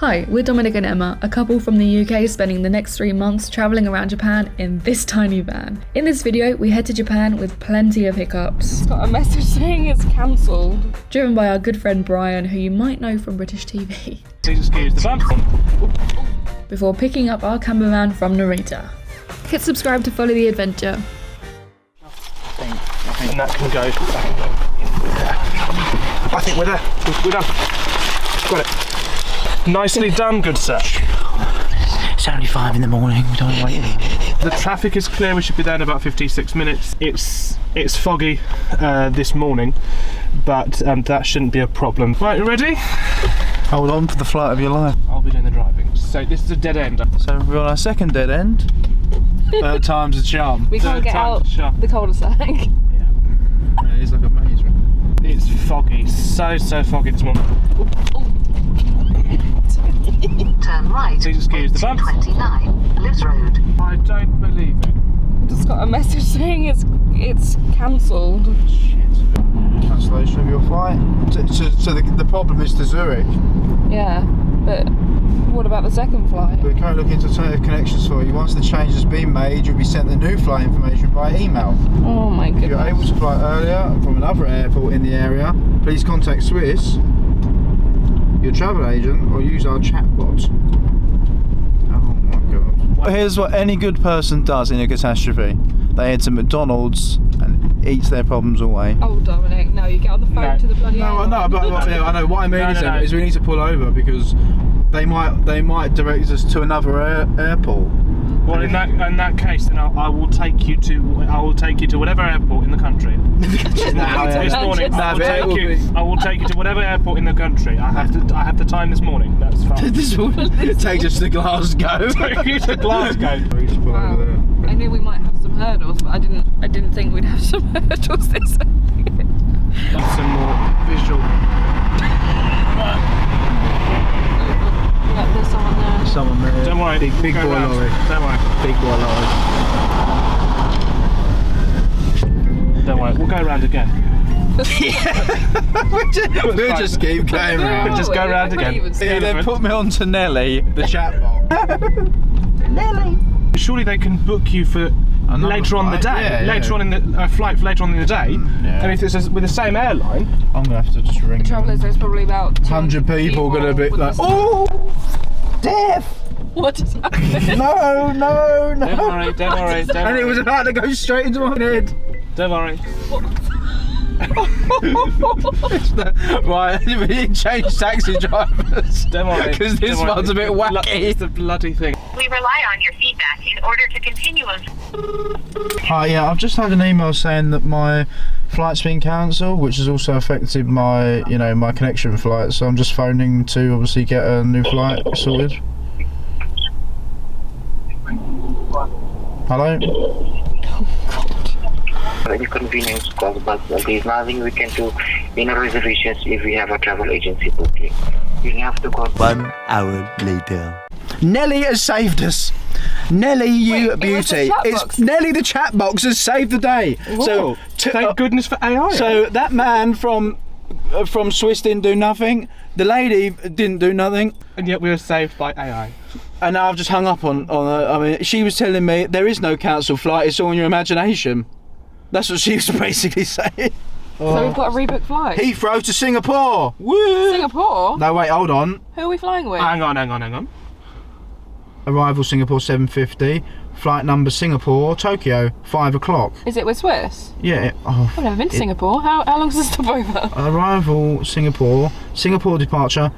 Hi, we're Dominic and Emma, a couple from the UK spending the next 3 months travelling around Japan in this tiny van. In this video, we head to Japan with plenty of hiccups. It's got a message saying it's cancelled. Driven by our good friend Brian, who you might know from British TV. Please excuse the bump. Before picking up our campervan from Narita. Hit subscribe to follow the adventure. I think that can go. I think we're there. We're done. Got it. Nicely done, good sir. It's only 5 in the morning, we don't wait anymore. The traffic is clear, we should be there in about 56 minutes. It's foggy this morning, but that shouldn't be a problem. Right, you ready? Hold on for the flight of your life. I'll be doing the driving. So this is a dead end. So we're on our second dead end. Third time's a charm. We can't get out the cul-de-sac. Yeah, it is like a maze, right? It's foggy, so foggy this morning. Turn right. Please excuse the bump. 29 Liz Road. I don't believe it. It's got a message saying it's cancelled. Shit. Cancellation of your flight. So the problem is to Zurich. Yeah, but what about the second flight? We're currently looking into alternative connections for you. Once the change has been made, you'll be sent the new flight information by email. Oh my If you're goodness. able to fly earlier from another airport in the area, please contact Swiss, your travel agent, or use our chatbot. Oh my god. Here's what any good person does in a catastrophe. They head to McDonald's and eats their problems away. Oh Dominic, no, you get on the phone to the bloody airline. No, but I know what I mean No. is we need to pull over because they might direct us to another airport. Well, in that case, then I will take you to whatever airport in the country. This morning, I will take you to whatever airport in the country. I have the time this morning. That's fine. This will take us to Glasgow. Take you to Glasgow. Wow. I knew we might have some hurdles, but I didn't think we'd have some hurdles this early. That's some more visual. Look, there's someone there. Someone there. Don't worry, Big go boy round. lorry. Don't worry. Big boy lorry. Don't worry. We'll go around again. We'll just keep going round. We'll just go round again. Yeah, they put me on to Nelly, the chatbot. Nelly. Surely they can book you for later on the day. Later on in the flight for later on in the day. Yeah. And if it's with the same airline, I'm gonna have to just ring. The trouble is there's probably about 100 people gonna be like, oh, death. What is happening? No. don't worry. And it was about to go straight into my head. Don't worry. Right, we need to change taxi drivers. Don't worry. Because this one's a bit wacky. It's the bloody thing. We rely on your feedback in order to continue. Hi, yeah, I've just had an email saying that my flight's been cancelled, which has also affected my, my connection flight. So I'm just phoning to obviously get a new flight sorted. Hello? Very convenience cause, but there is nothing we can do in our reservations if we have a travel agency booking. You have to go. 1 hour later. Nelly has saved us. Nelly, you Wait, beauty. it's Nelly the chat box has saved the day. Whoa. So Thank goodness for AI. So that man from Swiss didn't do nothing. The lady didn't do nothing. and yet we were saved by AI. And now I've just hung up on her. I mean, she was telling me there is no cancelled flight. It's all in your imagination. That's what she was basically saying. So we've got a rebooked flight. Heathrow to Singapore. Woo! Singapore? No, wait, hold on. Who are we flying with? Hang on. Arrival Singapore 7:50. Flight number Singapore, Tokyo, 5 o'clock. Is it with Swiss? Yeah. I've never been to Singapore. How long's the stopover? Arrival Singapore departure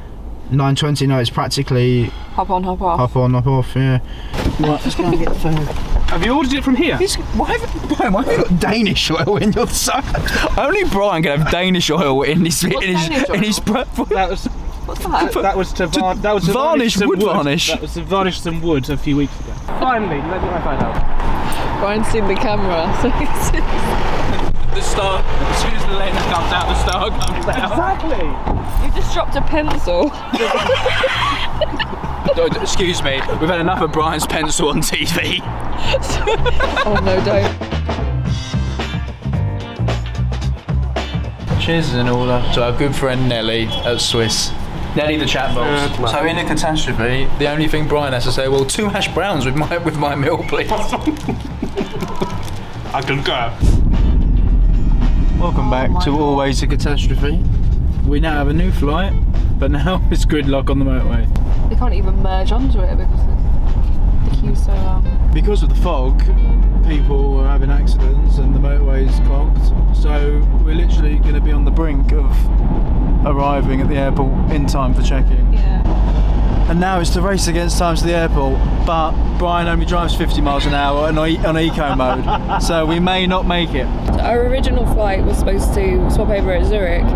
9:20. No, it's practically Hop on, hop off. hop on, hop off. Yeah. Right, let's go and get the food. Have you ordered it from here? Why have you got Danish oil in your sock? Only Brian can have Danish oil in his breakfast. What's that? That was to varnish some wood varnish. That was to varnish some wood a few weeks ago. Finally, let me find out. Brian's seen the camera, so he's The star, as soon as the lens comes out, the star comes out. Exactly. You just dropped a pencil. Excuse me, we've had enough of Brian's pencil on TV. Oh no, don't. Cheers in order to our good friend Nelly at Swiss. Nelly the chatbots. So in a catastrophe, the only thing Brian has to say, well, 2 hash browns with my meal, please. I can go. Welcome back to Always a Catastrophe. We now have a new flight, but now it's gridlock on the motorway. They can't even merge onto it because the queue's so long. Because of the fog, people are having accidents and the motorway's clogged. So we're literally going to be on the brink of arriving at the airport in time for check-in. Yeah. And now it's to race against time to the airport, but Brian only drives 50 miles an hour on eco mode, so we may not make it. So our original flight was supposed to swap over at Zurich,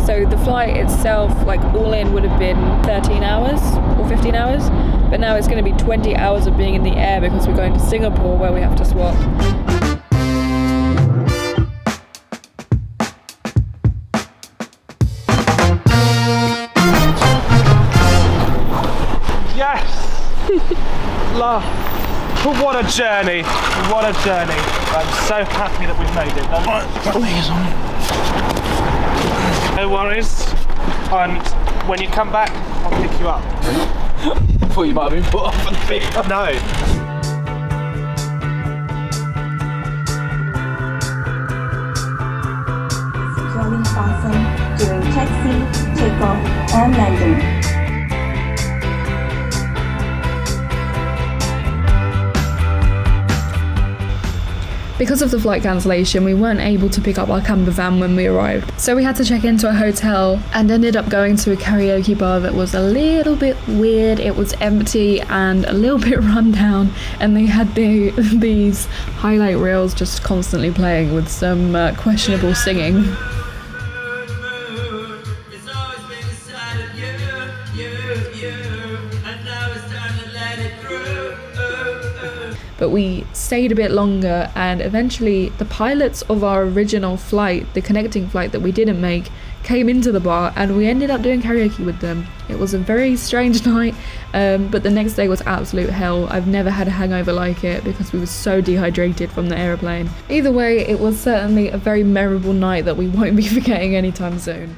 so the flight itself, like all in, would have been 13 hours or 15 hours, but now it's going to be 20 hours of being in the air because we're going to Singapore where we have to swap. Yes! What a journey! What a journey! I'm so happy that we've made it. No worries. And when you come back, I'll pick you up. I thought you might have been put off on the big. No. Securely fastened during taxi, takeoff, and landing. Because of the flight cancellation, we weren't able to pick up our campervan when we arrived. So we had to check into a hotel and ended up going to a karaoke bar that was a little bit weird. It was empty and a little bit run down, and they had these highlight reels just constantly playing with some questionable singing. But we stayed a bit longer, and eventually the pilots of our original flight, the connecting flight that we didn't make, came into the bar and we ended up doing karaoke with them. It was a very strange night, but the next day was absolute hell. I've never had a hangover like it because we were so dehydrated from the aeroplane. Either way, it was certainly a very memorable night that we won't be forgetting anytime soon.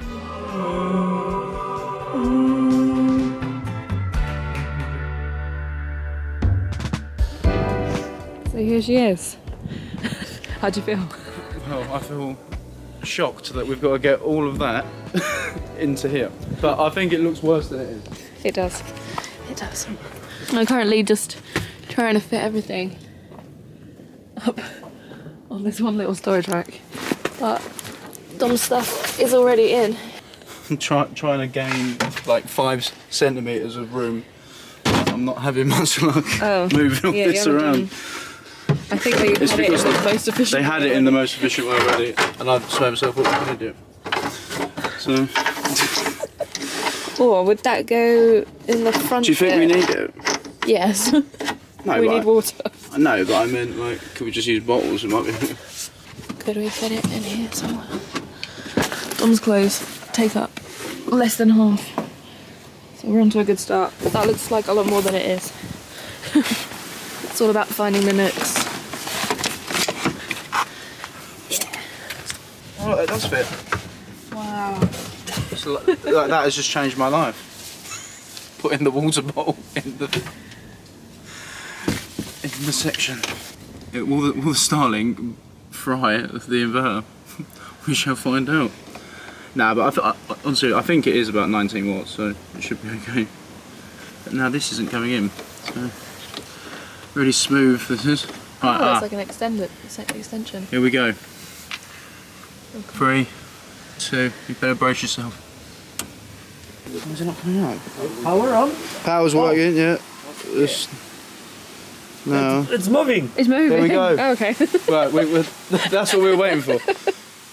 So here she is. How do you feel? Well, I feel shocked that we've got to get all of that into here. But I think it looks worse than it is. It does. It does. I'm currently just trying to fit everything up on this one little storage rack. But Dom's stuff is already in. I'm trying to gain like 5 centimetres of room. I'm not having much luck moving all this around. I think they had it in the most efficient way. They had it in the most efficient way already, and I've just made myself what I'm going to do. So. Or would that go in the front? Do you think we need it? Yes. No, we need water. No, but I meant, like, could we just use bottles? It might be. Could we fit it in here somewhere? Dom's clothes take up less than half. So we're on to a good start. That looks like a lot more than it is. It's all about finding the nooks. Oh, it does fit. Wow. So, like, that has just changed my life. Putting the water bottle in the section. Will the Starlink fry the inverter? We shall find out. Nah, but honestly, I think it is about 19 watts, so it should be okay. But now this isn't coming in, so really smooth this is. Right, it's like an extension. Here we go. Okay. 3, 2, you better brace yourself. Why is it not coming out? Power on? Power's working, yeah. No. It's moving. It's moving. There we go. Oh, okay. Right, that's what we were waiting for.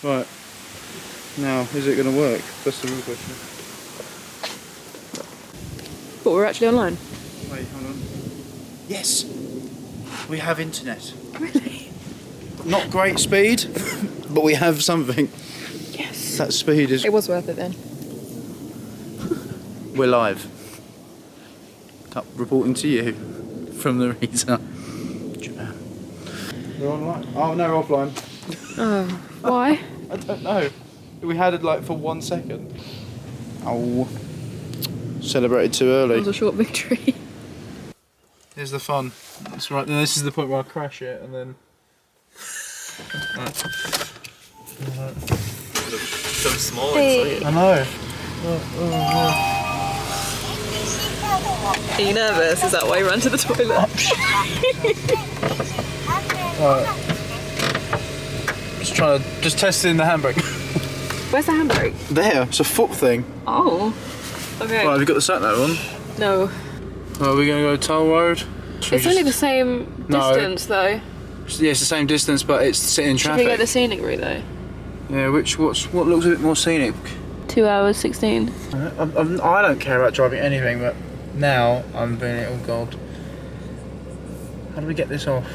Right. Now, is it going to work? That's the real question. But we're actually online. Wait, hold on. Yes! We have internet. Really? Not great speed, but we have something. Yes. That speed is... It was worth it then. We're live. Reporting to you from the Rita. Japan. We're online. Oh no, we're offline. Oh. Why? I don't know. We had it like for 1 second. Oh. Celebrated too early. It was a short victory. Here's the fun. That's right. Then this is the point where I crash it, and then. So small. Hey. I know. Are you nervous? Is that why you ran to the toilet? Just trying to test it in the handbrake. Where's the handbrake? There, it's a foot thing. Oh. Okay. Right, have you got the sat nav on? No. Are we going to go toll road? It's only the same distance though. Yeah, it's the same distance, but it's sitting in traffic. Should we go the scenic route though? Yeah, what looks a bit more scenic? 2 hours 16. I don't care about driving anything, but now I'm being it. Oh god. How do we get this off?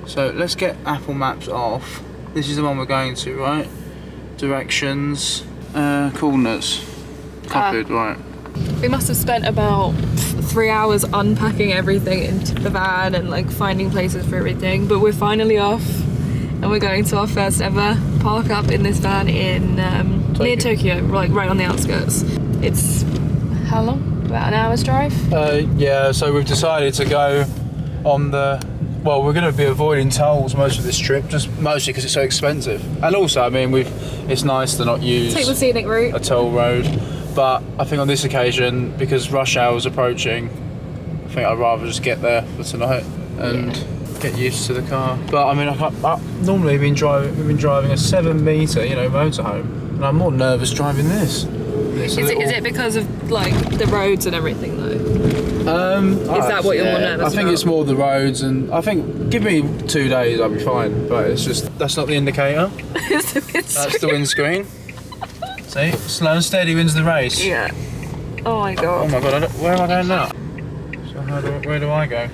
So let's get Apple Maps off. This is the one we're going to, right? Directions, coordinates. Copied, right. We must have spent about 3 hours unpacking everything into the van and like finding places for everything, but we're finally off and we're going to our first ever park up in this van in near Tokyo, like right on the outskirts. It's how long? About an hour's drive? Yeah, so we've decided to go on the. Well, we're going to be avoiding tolls most of this trip, just mostly because it's so expensive. And also, I mean, it's nice to not use Take the scenic route. a toll road. But I think on this occasion, because rush hour is approaching, I think I'd rather just get there for tonight and get used to the car. But I mean, normally we've been driving a 7 metre, motorhome, and I'm more nervous driving this. Is it because of like the roads and everything though? Is that what you're more nervous about? I think it's more the roads, and I think give me 2 days, I'll be fine. But it's just that's not the indicator. It's the windscreen. That's the windscreen. See, slow and steady wins the race. Yeah. Oh my god. Oh my god, where am I going now? So where do I go?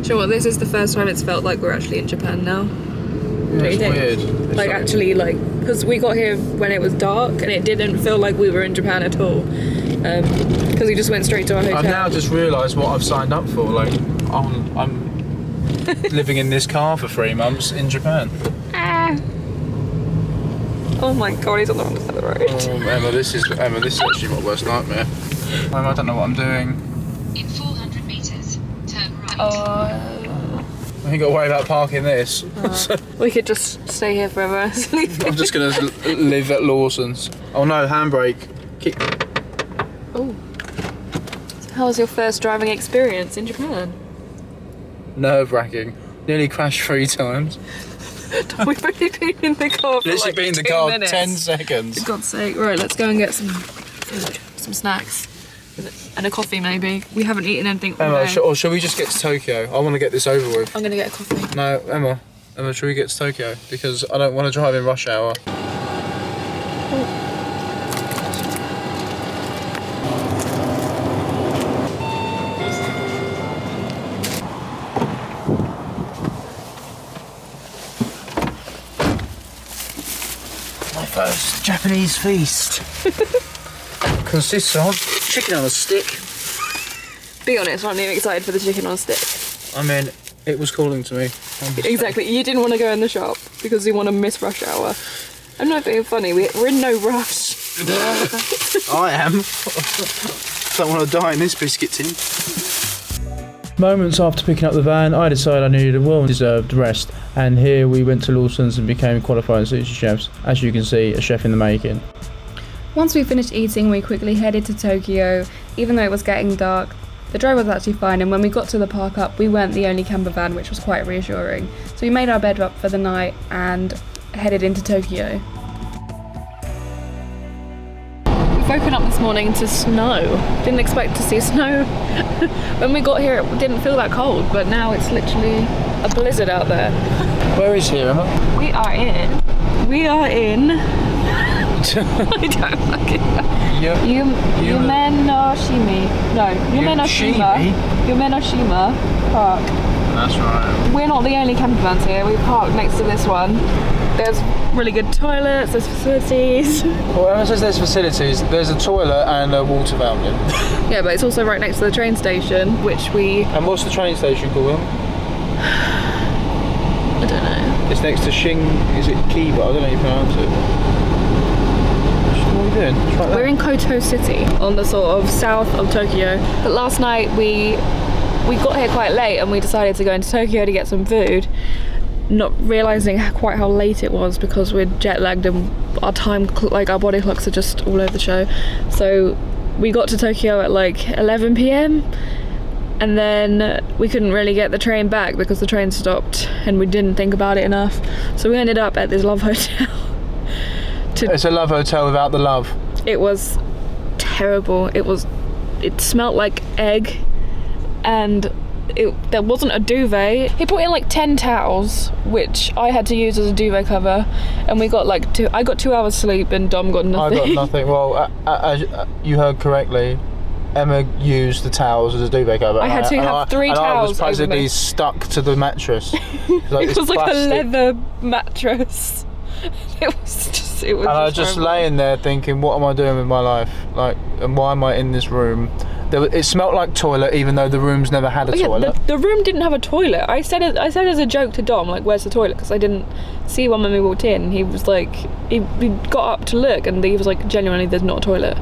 Do you know what? This is the first time it's felt like we're actually in Japan now. Yeah, it's weird. It's Like actually, because we got here when it was dark and it didn't feel like we were in Japan at all. Because we just went straight to our hotel. I've now just realised what I've signed up for. Like, I'm living in this car for 3 months in Japan. Oh my god, he's on the wrong side of the road. Oh, Emma, this is actually my worst nightmare. I don't know what I'm doing. In 400 metres, turn right. I ain't got to worry about parking this. We could just stay here forever. I'm just going to live at Lawson's. Oh no, handbrake. Oh. So how was your first driving experience in Japan? Nerve-wracking. Nearly crashed 3 times. We've only been in the car for Literally like been in the 2 car minutes. 10 seconds. For God's sake. Right, let's go and get some food, some snacks. And a coffee maybe. We haven't eaten anything all Emma, day. or shall we just get to Tokyo? I want to get this over with. I'm gonna get a coffee. No, Emma, shall we get to Tokyo? Because I don't want to drive in rush hour. My first Japanese feast consists of chicken on a stick. Be honest, aren't you excited for the chicken on stick? I mean, it was calling to me. Exactly, you didn't want to go in the shop because you want to miss rush hour. I'm not being funny, we're in no rush. I am. Don't want to die in this biscuit tin. Moments after picking up the van, I decided I needed a well-deserved rest, and here we went to Lawson's and became qualified sushi chefs. As you can see, a chef in the making. Once we finished eating, we quickly headed to Tokyo. Even though it was getting dark, the drive was actually fine, and when we got to the park up, we weren't the only camper van, which was quite reassuring. So we made our bed up for the night and headed into Tokyo. We've woken up this morning to snow. Didn't expect to see snow. When we got here, it didn't feel that cold, but now it's literally a blizzard out there. Where is here, Emma? We are in. I don't fucking know. Yume no Shima Park. That's right. We're not the only camper vans here. We parked next to this one. There's really good toilets, there's facilities. Well, Emma says there's facilities. There's a toilet and a water fountain. Yeah, but it's also right next to the train station, which we... And what's the train station called? I don't know. It's next to Is it Kiba? I don't know how you pronounce it. you doing? It's right there. We're in Koto City on the sort of south of Tokyo. But last night we got here quite late and we decided to go into Tokyo to get some food, not realising quite how late it was because we're jet lagged and our our body clocks are just all over the show. So we got to Tokyo at like 11 p.m. and then we couldn't really get the train back because the train stopped and we didn't think about it enough. So we ended up at this love hotel. It's a love hotel without the love. It was terrible. It smelled like egg, and there wasn't a duvet. He put in like 10 towels, which I had to use as a duvet cover, and we got like I got 2 hours sleep and Dom got nothing. I got nothing. Well, as you heard correctly, Emma used the towels as a duvet cover. I had to have 3 towels. And I was over basically me. stuck to the mattress. It was like a leather mattress. It was and I was just laying there thinking, what am I doing with my life? Like, and why am I in this room? It smelled like toilet, even though the room's never had a toilet. The room didn't have a toilet. I said as a joke to Dom, like, where's the toilet? Because I didn't see one when we walked in. He was like, he got up to look, and he was like, genuinely, there's not a toilet.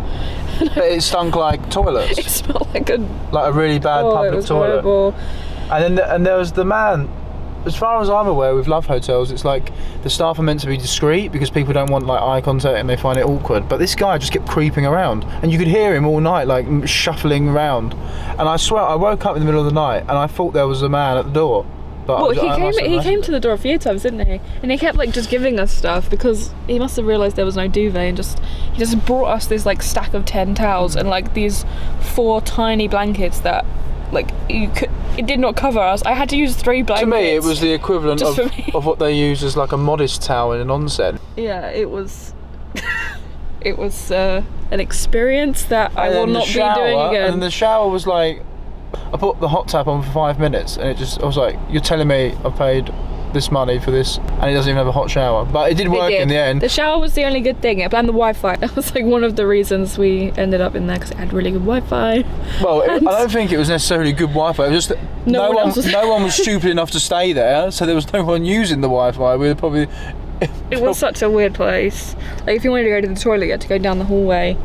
But it stunk like toilets. It smelled like a really bad public it was toilet. Horrible. And there was the man. As far as I'm aware, with love hotels, it's like the staff are meant to be discreet because people don't want like eye contact and they find it awkward. But this guy just kept creeping around, and you could hear him all night, like shuffling around. And I swear, I woke up in the middle of the night and I thought there was a man at the door. But he came to the door a few times, didn't he? And he kept like just giving us stuff because he must have realised there was no duvet, and he just brought us this like stack of 10 towels and like these 4 tiny blankets that like it did not cover us. I had to use 3 blankets. To me, it was the equivalent of what they use as like a modest towel in an onsen. Yeah, it was. It was an experience that I will not be doing again. And the shower was like, I put the hot tap on for 5 minutes, and I was like, you're telling me I've paid this money for this and it doesn't even have a hot shower? But it did work in the end. The shower was the only good thing, and the Wi-Fi. That was like one of the reasons we ended up in there, because it had really good Wi-Fi. Well, I don't think it was necessarily good Wi-Fi. It was just no one was stupid enough to stay there, so there was no one using the Wi-Fi. We were probably. It was such a weird place. Like, if you wanted to go to the toilet, you had to go down the hallway.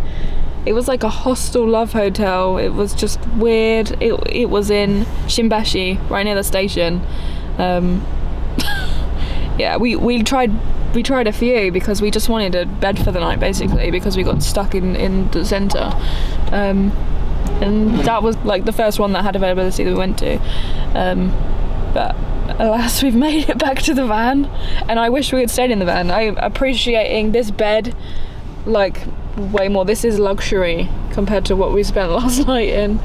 It was like a hostel love hotel. It was just weird. It was in Shimbashi, right near the station. Yeah, we tried a few because we just wanted a bed for the night, basically, because we got stuck in the centre. And that was like the first one that had availability that we went to. But alas, we've made it back to the van, and I wish we had stayed in the van. I'm appreciating this bed like way more. This is luxury compared to what we spent last night in.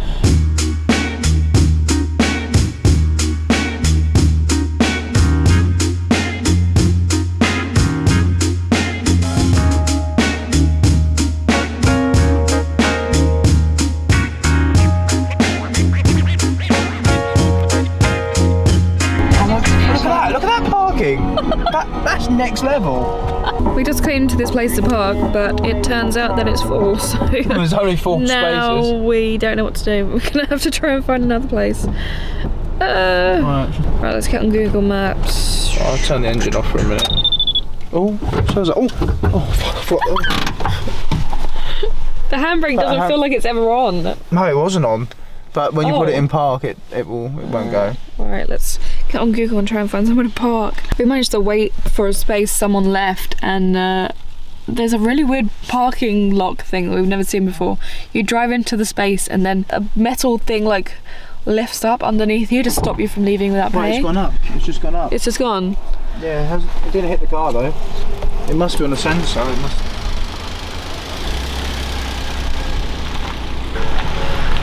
Look at that parking. That's next level. We just came to this place to park, but it turns out that it's full, so there's only 4 spaces. Now we don't know what to do. We're gonna have to try and find another place. Right, let's get on Google Maps. I'll turn the engine off for a minute. Oh, so is it? The handbrake doesn't feel like it's ever on. No, it wasn't on. But when you put it in park, it won't go. Alright, let's get on Google and try and find somewhere to park. We managed to wait for a space, someone left, and there's a really weird parking lock thing that we've never seen before. You drive into the space and then a metal thing like lifts up underneath you to stop you from leaving without paying. It's gone up. It's just gone up. It's just gone? Yeah, it didn't hit the car though. It must be on a sensor. It must.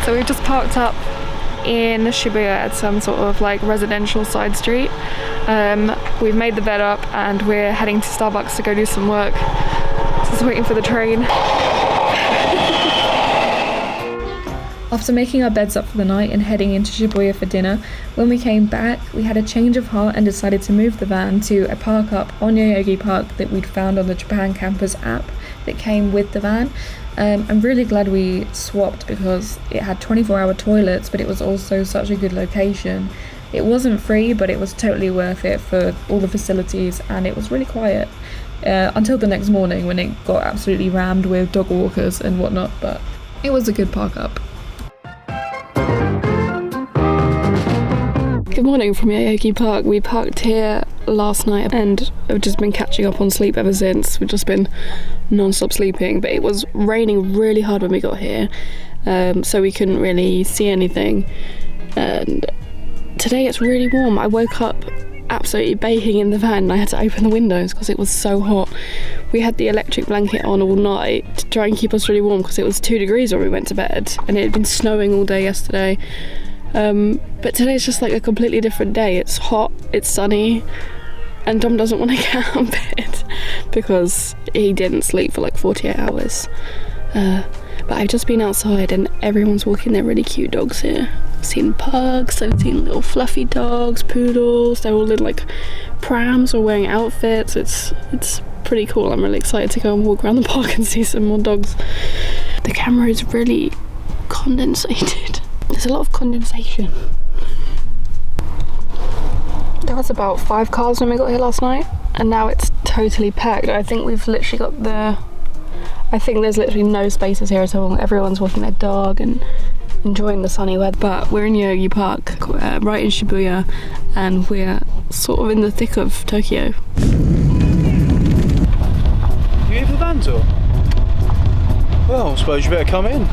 So we've just parked up in Shibuya at some sort of like residential side street. We've made the bed up and we're heading to Starbucks to go do some work. Just waiting for the train. After making our beds up for the night and heading into Shibuya for dinner, when we came back, we had a change of heart and decided to move the van to a park up on Yoyogi Park that we'd found on the Japan Campers app that came with the van. I'm really glad we swapped because it had 24-hour toilets, but it was also such a good location. It wasn't free, but it was totally worth it for all the facilities, and it was really quiet. until the next morning when it got absolutely rammed with dog walkers and whatnot, but it was a good park up. Good morning from Yoyogi Park. We parked here last night and I've just been catching up on sleep ever since. We've just been non-stop sleeping, but it was raining really hard when we got here, so we couldn't really see anything. And today it's really warm. I woke up absolutely baking in the van and I had to open the windows because it was so hot. We had the electric blanket on all night to try and keep us really warm because it was 2 degrees when we went to bed, and it had been snowing all day yesterday. But today's just like a completely different day. It's hot, it's sunny, and Dom doesn't want to get out of bed because he didn't sleep for like 48 hours. But I've just been outside and everyone's walking their really cute dogs here. I've seen pugs, I've seen little fluffy dogs, poodles, they're all in like prams or wearing outfits. It's pretty cool. I'm really excited to go and walk around the park and see some more dogs. The camera is really condensated. There's a lot of condensation. There was about 5 cars when we got here last night, and now it's totally packed. I think we've literally got I think there's literally no spaces here at all. Everyone's walking their dog and enjoying the sunny weather. But we're in Yoyogi Park, right in Shibuya, and we're sort of in the thick of Tokyo. You here for the van tour? Well, I suppose you better come in.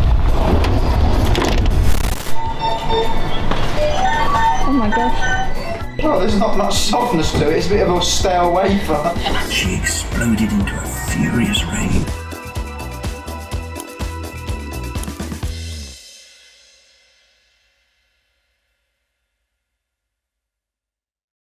Oh my gosh. Well, there's not much softness to it. It's a bit of a stale wafer. She exploded into a furious rage.